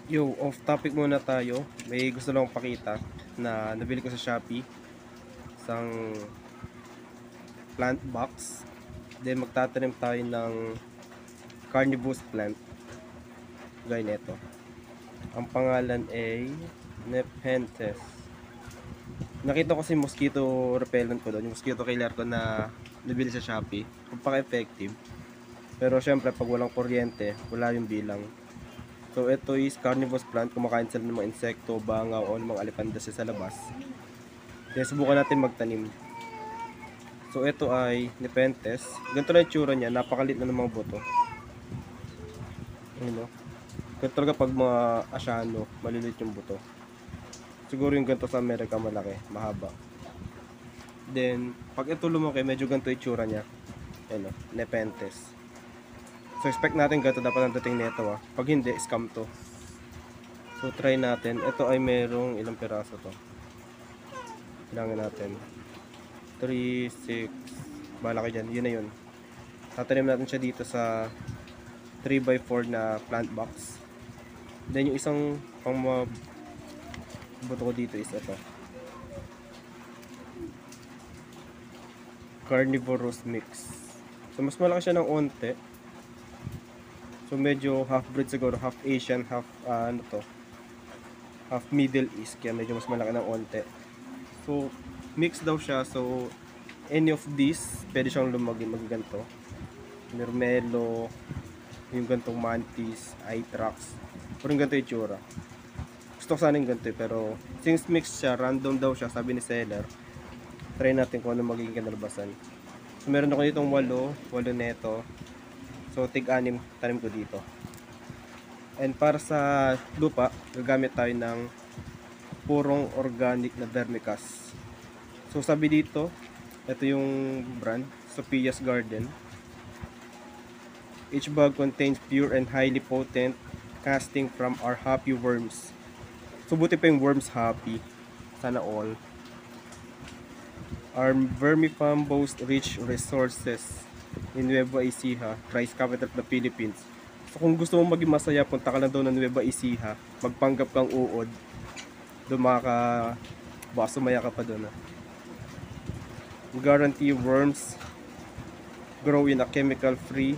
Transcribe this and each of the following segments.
Yo, off topic muna tayo. May gusto lang akong pakita na nabili ko sa Shopee. Isang plant box. Then magtatanim tayo ng carnivore plant. Gaya nito. Ang pangalan ay Nepenthes. Nakita ko kasi mosquito repellent ko doon. Yung mosquito killer ko na nabili sa Shopee. Pagpaka-effective. Pero syempre pag walang kuryente, wala yung bilang. So ito is carnivorous plant. Kumakain sila ng mga insekto, bangaw o ng mga alipandas sa labas. Kaya subukan natin magtanim. So ito ay Nepenthes. Ganito na yung tsura niya. Napakalit na ng mga buto. Ayun, no? Ganito talaga pag mga asyano, maliliit yung buto. Siguro yung ganito sa Amerika malaki, mahaba. Then, pag ito lumaki, medyo ganito yung tsura niya. Ayun, no? Nepenthes. So expect natin ganito dapat ang dating nito, ah. Pag hindi, scam to. So try natin. Ito ay merong ilang piraso to. Kailangan natin 3, 6. Bahala kayo dyan. Yun na yun. Tatanim natin siya dito sa 3x4 na plant box. Then yung isang pang buto ko dito is ito. Carnivorous mix. So mas malaki siya ng onte. So medyo half breed siguro, half Asian, half half Middle East, kaya medyo mas malaki ng onte. So mix daw siya, so any of these pwede siyang magganto. Mermelo, yung gantong mantis, itrax, pero yung ganito yung tsura. Gusto ko sana yung ganito pero since mix siya, random daw siya, sabi ni seller. Try natin kung ano magiging kinalabasan. So meron ako ditong 8 neto. So tig-anim tanim ko dito. And para sa lupa, gagamit tayo ng purong organic na vermicast. So sabi dito, ito yung brand, Sophia's Garden. Each bag contains pure and highly potent casting from our happy worms. So buti pa yung worms happy. Sana all. Our vermifarm boasts rich resources in Nueva Ecija, rice capital of the Philippines. So kung gusto mong maging masaya, punta ka lang daw ng Nueva Ecija, magpanggap kang uod, doon baka sumaya ka pa doon. We guarantee worms grow in a chemical-free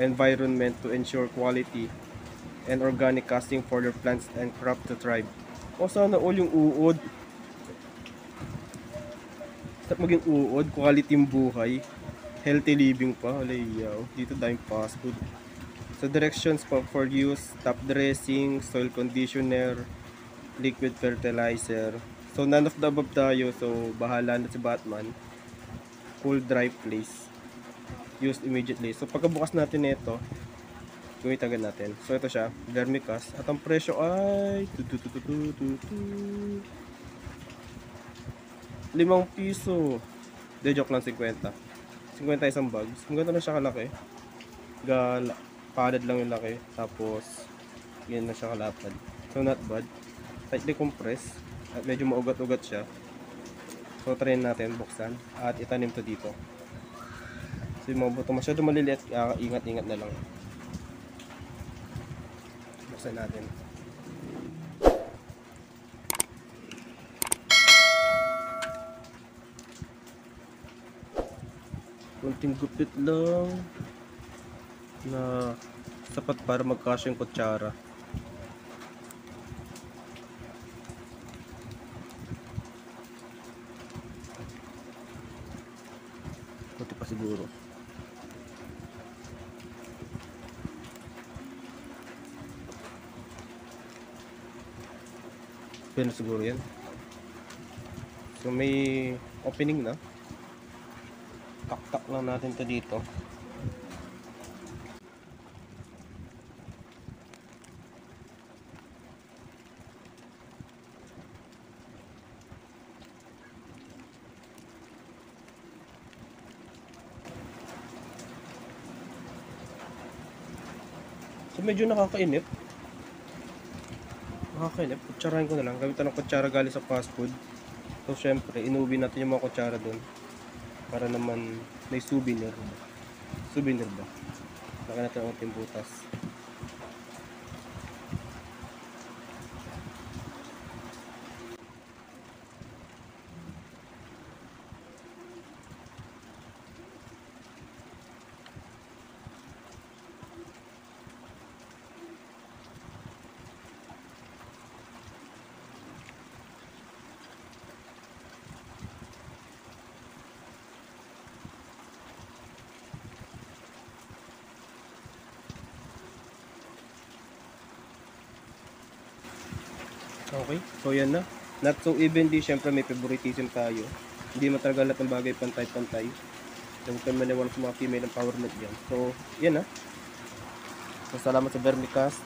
environment to ensure quality and organic casting for your plants and crop to thrive. O sana all yung uod. Stop maging uod, quality yung buhay, healthy living pa, alayaw. Dito tayong fast food. So directions for use, top dressing, soil conditioner, liquid fertilizer. So none of the above tayo, so bahala na si Batman. Cool dry place. Used immediately. So pagkabukas natin nito, gawin agad natin. So ito siya, vermicast. At ang presyo ay 5 piso. De, joke lang, 50. 50 isang bags. Kung gano'n na siya kalaki. Palad lang yung laki. Tapos, ganyan na siya kalapad. So, not bad. Tightly compressed. At medyo maugat-ugat siya. So, try natin buksan. At itanim to dito. So, yung mga buto masyado maliliit. Ingat-ingat na lang. Buksan natin. Kunting gupit lang na sapat para magkasya yung kutsara. Kunti pa siguro. Pero siguro yan. So may opening na. Tak-tak lang natin to dito. So medyo nakakainip. Kutsarahin ko na lang. Gamitan ng kutsara galing sa fast food. So syempre, inuwi natin yung mga kutsara doon. Para naman may souvenir. Souvenir ba? Laki natin ang ating butas. Okay, so yan na. Not so evenly, syempre may favoritism tayo. Hindi man talaga lahat ng bagay pantay-pantay. So, huwag kayo maniwala sa mga female empowerment dyan. So, yan na. So, salamat sa Vermicast.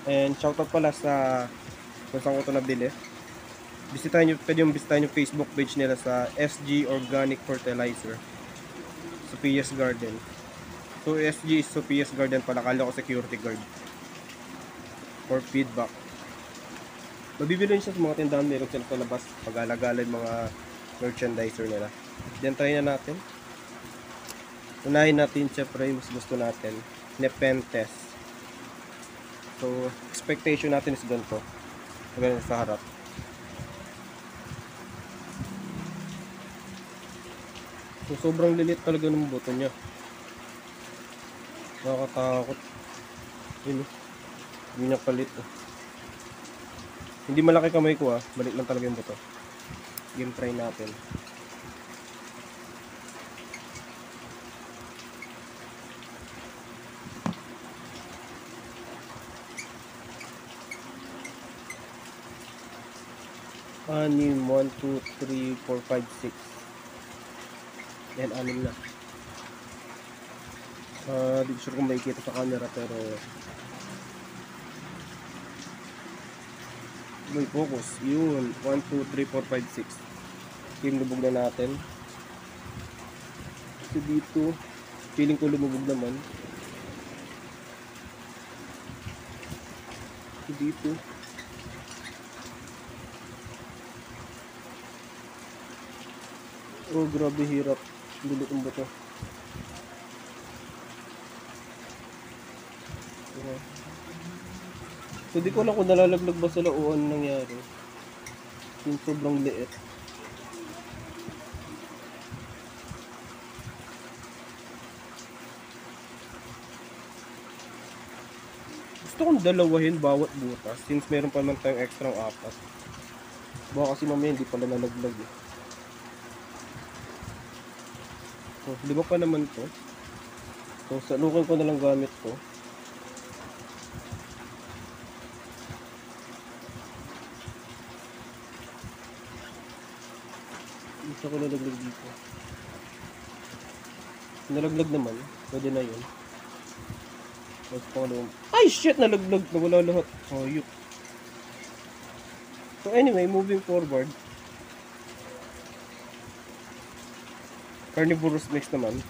And shoutout pala sa kung saan ko ito nabili. Pwede yung bisitahin yung Facebook page nila sa SG Organic Fertilizer. Sophia's Garden. So, SG is Sophia's Garden pala. Kala ko security guard. Or feedback. Mabibili siya sa mga tindahan, meron sila sa labas pag-alagalan mga merchandiser nila. Then try na natin. Unahin natin syempre yung mas gusto natin, Nepenthes. So expectation natin is ganito, ganito sa harap. So sobrang lilit talaga ng buto niya, nakakatakot. Yun, hindi niya palit. Hindi malaki kamay ko, balik lang talaga yung buto. Game try natin. Anim, 1, 2, 3, 4, 5, 6. Yan, anim na. Di ko sure kung makikita sa camera pero may focus. Yun, 1, 2, 3, 4, 5, 6. Yung lubog na natin. So dito, feeling ko lumubog naman. So dito. Oh, grabe hirap. Bilit ang bato. So di ko alam kung nalalaglag ba sila o ano nangyari. Yung sobrang liit. Gusto kong dalawahin bawat butas since meron pa naman tayong extra 4. Baka kasi mamaya hindi pala nalaglag eh. So, 5 pa naman to. So, salukan ko na lang gamit to. Gusto ko nalaglag dito. Nalaglag naman. Pwede na yun. Ay, shit! Nalaglag. Nawala lahat. Hayop. So, anyway, moving forward. Carnivorous mix naman.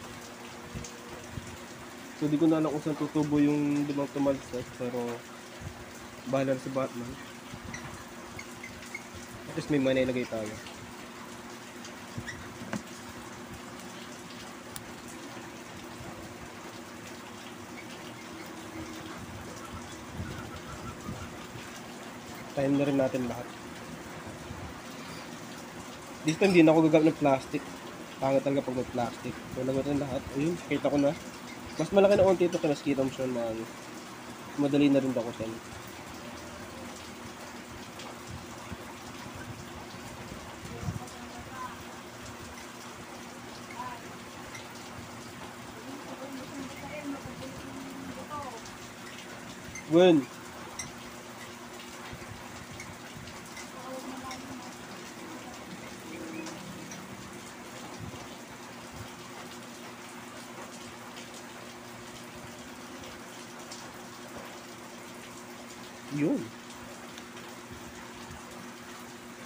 So, di ko na alam kung saan tutubo yung 5 tumalsas. Pero, bahala si Batman. At least may money ilagay tayo. Time na rin natin lahat. This time, hindi na ako gagamit ng plastic. Pangit talaga pag may plastic. So, lagyan lahat. Ayun, kita ko na. Mas malaki na konti ito kaya kita mo siya na madali na rin bakusan. Gwen. Yun.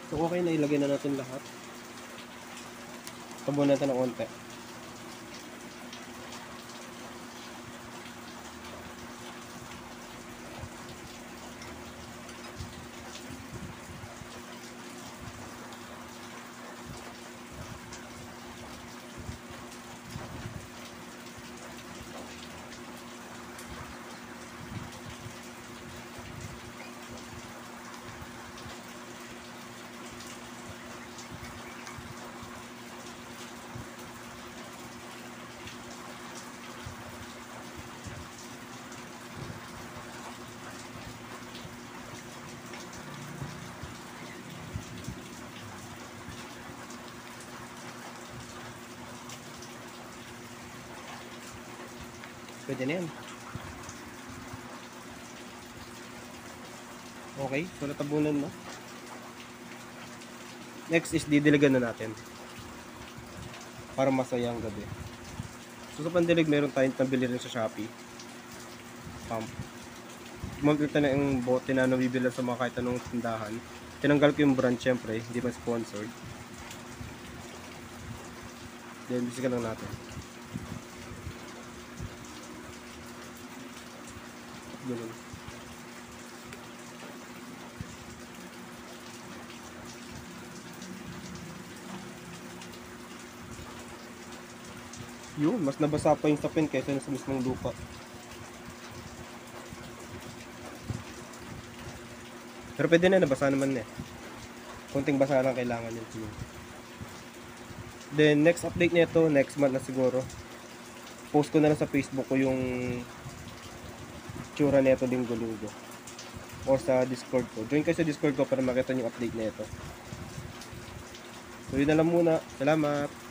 So okay na, ilagay na natin lahat. Tabuan natin ng konti. Pwede na yan. Okay, so natabunan na. Next is didiligan na natin. Para masaya ang gabi. So sa pandilig, meron tayong nabili rin sa Shopee. Pump. Makikita na yung bote na nabibila sa mga kahit anong tindahan. Tinanggal ko yung brand, syempre, hindi pa sponsored. Then, bisikan lang natin. Ganun. Yun, mas nabasa pa yung sapin kaysa sa mismong lupa. Pero pwede na, nabasa naman na eh. Konting basa lang kailangan yun. Then, next update nito, next month na siguro. Post ko na lang sa Facebook ko yung tsura nito linggo-linggo. O sa Discord ko. Join kayo sa Discord ko para makita yung update nito. So, yun na lang muna. Salamat!